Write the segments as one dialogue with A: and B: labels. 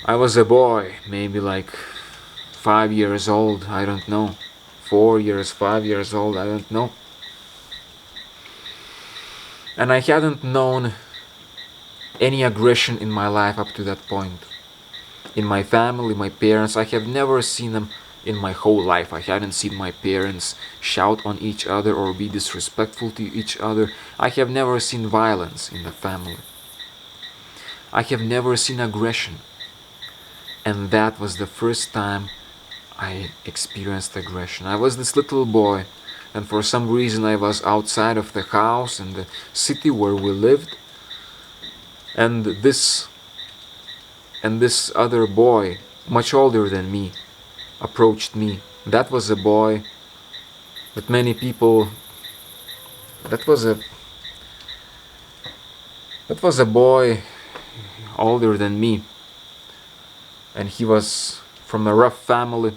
A: I was a boy, maybe like 5 years old, I don't know. 4 years, 5 years old, I don't know. And I hadn't known any aggression in my life up to that point. In my family, my parents, I have never seen them in my whole life. I hadn't seen my parents shout on each other or be disrespectful to each other. I have never seen violence in the family. I have never seen aggression. And that was the first time I experienced aggression. I was this little boy, and for some reason I was outside of the house in the city where we lived, and this other boy, much older than me, approached me. That was a boy that many people that was a boy older than me, and he was from a rough family.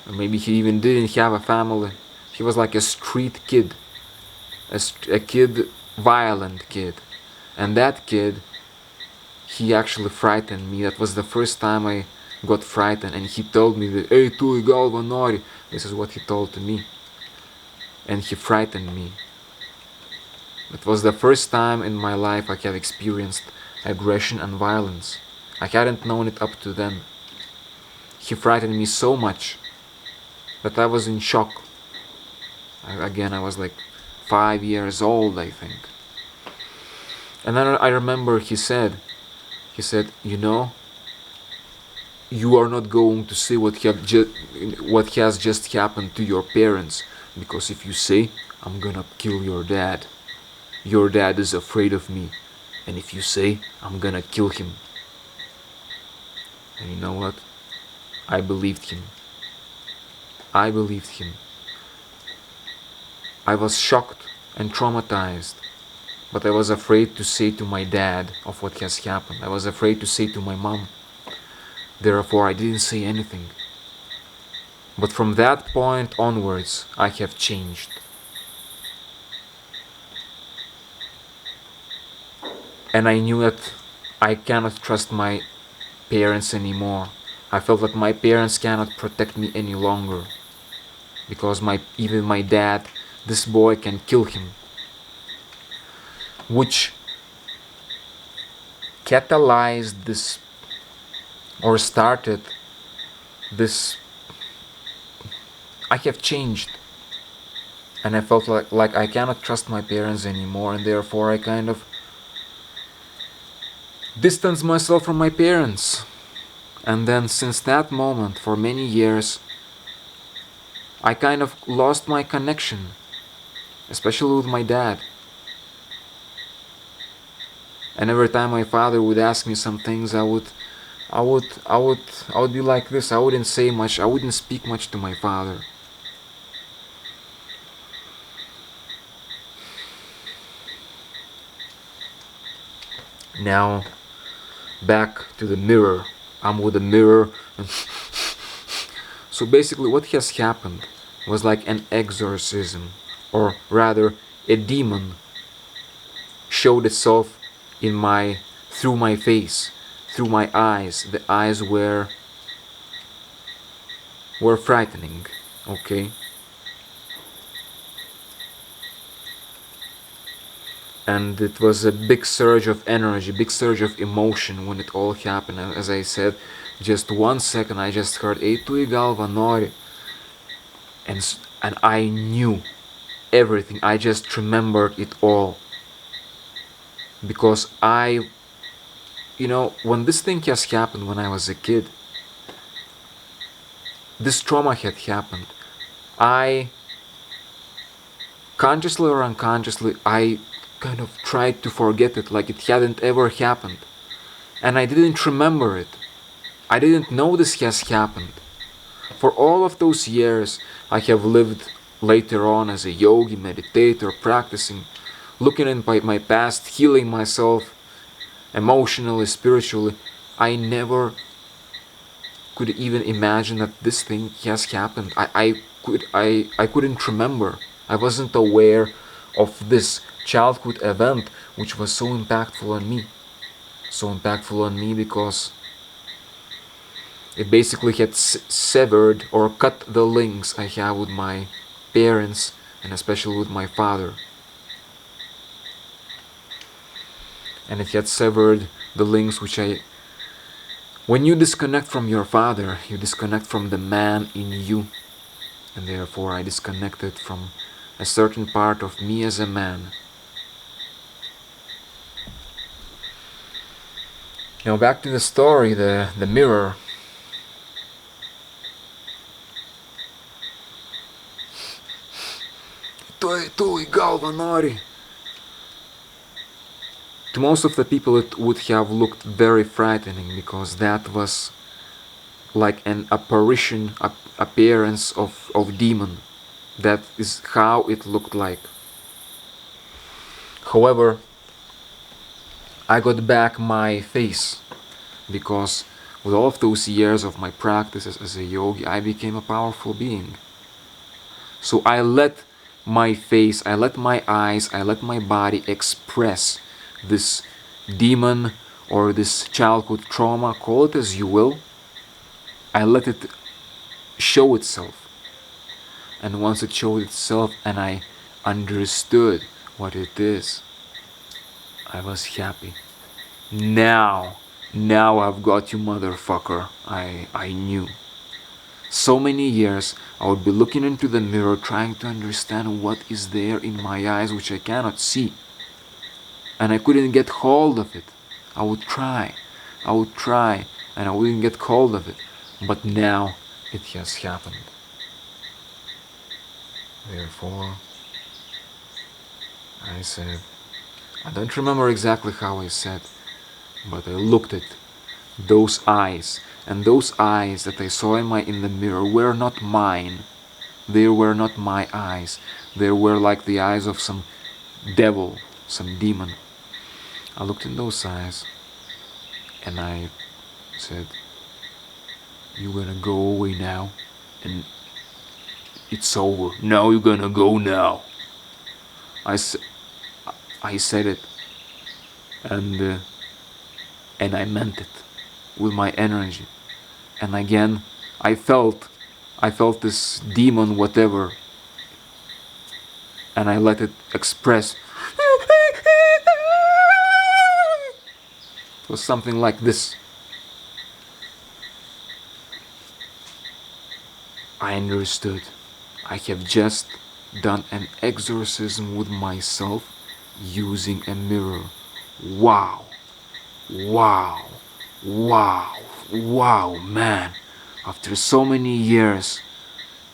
A: Or maybe he even didn't have a family. He was like a street kid, a kid, violent kid. And that kid, he actually frightened me. That was the first time I got frightened, and he told me that, "Hey, tu į galvą nori." This is what he told to me. And he frightened me. It was the first time in my life I have experienced aggression and violence. I hadn't known it up to then. He frightened me so much that I was in shock. Again, I was like 5 years old, I think. And then I remember he said, "You know, you are not going to say what has just happened to your parents, because if you say, I'm gonna kill your dad is afraid of me, and if you say, I'm gonna kill him." And you know what? I believed him. I was shocked and traumatized, but I was afraid to say to my dad of what has happened. I was afraid to say to my mom. Therefore, I didn't say anything. But from that point onwards, I have changed. And I knew that I cannot trust my parents anymore. I felt that my parents cannot protect me any longer, because even my dad, this boy can kill him, which catalyzed this, or started this. I have changed, and I felt like I cannot trust my parents anymore, and therefore I kind of distanced myself from my parents. And then since that moment, for many years, I kind of lost my connection, especially with my dad. And every time my father would ask me some things, I would be like this. I wouldn't say much. I wouldn't speak much to my father. Now, back to the mirror. I'm with the mirror. So basically what has happened was like an exorcism, or rather a demon showed itself through my face, through my eyes. The eyes were frightening, okay? And it was a big surge of energy, big surge of emotion when it all happened. As I said, just 1 second I just heard "Ei tu į galvą nori," and I knew everything. I just remembered it all, because when this thing has happened when I was a kid, this trauma had happened, I consciously or unconsciously, I kind of tried to forget it, like it hadn't ever happened. And I didn't remember it. I didn't know this has happened. For all of those years, I have lived later on as a yogi, meditator, practicing, looking at my past, healing myself emotionally, spiritually. I never could even imagine that this thing has happened. I couldn't remember. I wasn't aware of this childhood event which was so impactful on me. so impactful on me because it basically had severed or cut the links I have with my parents and especially with my father. And it had severed the links which when you disconnect from your father, you disconnect from the man in you. And therefore I disconnected from a certain part of me as a man. Now back to the story, the mirror. Tu galva nori. To most of the people it would have looked very frightening because that was like an apparition, appearance of demon. That is how it looked like. However, I got back my face because with all of those years of my practices as a yogi, I became a powerful being. So I let my face, I let my eyes, I let my body express this demon or this childhood trauma, call it as you will. I let it show itself. And once it showed itself and I understood what it is, I was happy. Now I've got you, motherfucker. I knew. So many years I would be looking into the mirror trying to understand what is there in my eyes which I cannot see. And I couldn't get hold of it. I would try, and I wouldn't get hold of it. But now it has happened. Therefore, I said, I don't remember exactly how I said, but I looked at those eyes, and those eyes that I saw in the mirror were not mine. They were not my eyes. They were like the eyes of some devil, some demon. I looked in those eyes, and I said, "You're gonna go away now, and it's over. Now you're gonna go now." I said it, and I meant it with my energy. And again, I felt this demon, whatever, and I let it express. It was something like this. I understood. I have just done an exorcism with myself using a mirror. Wow. Wow. Wow. Wow, man. After so many years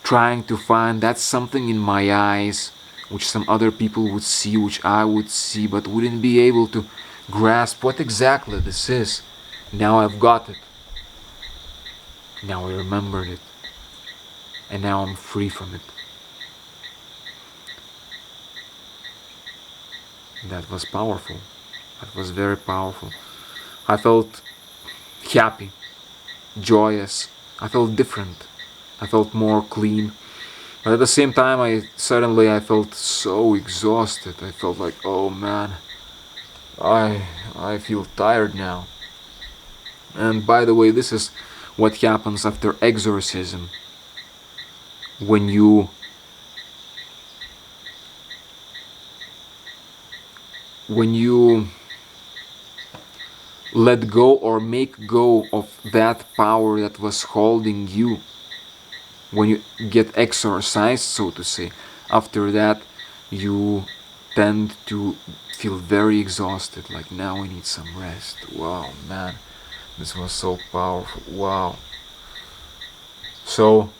A: trying to find that something in my eyes which some other people would see, which I would see, but wouldn't be able to grasp what exactly this is. Now I've got it. Now I remembered it. And now I'm free from it. That was powerful. That was very powerful. I felt happy, joyous. I felt different. I felt more clean. But at the same time, I felt so exhausted. I felt like, oh man, I feel tired now. And by the way, this is what happens after exorcism. When you let go or make go of that power that was holding you, when you get exorcised, so to say, after that you tend to feel very exhausted, like now I need some rest. Wow, man, this was so powerful. Wow. So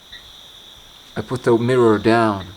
A: I put the mirror down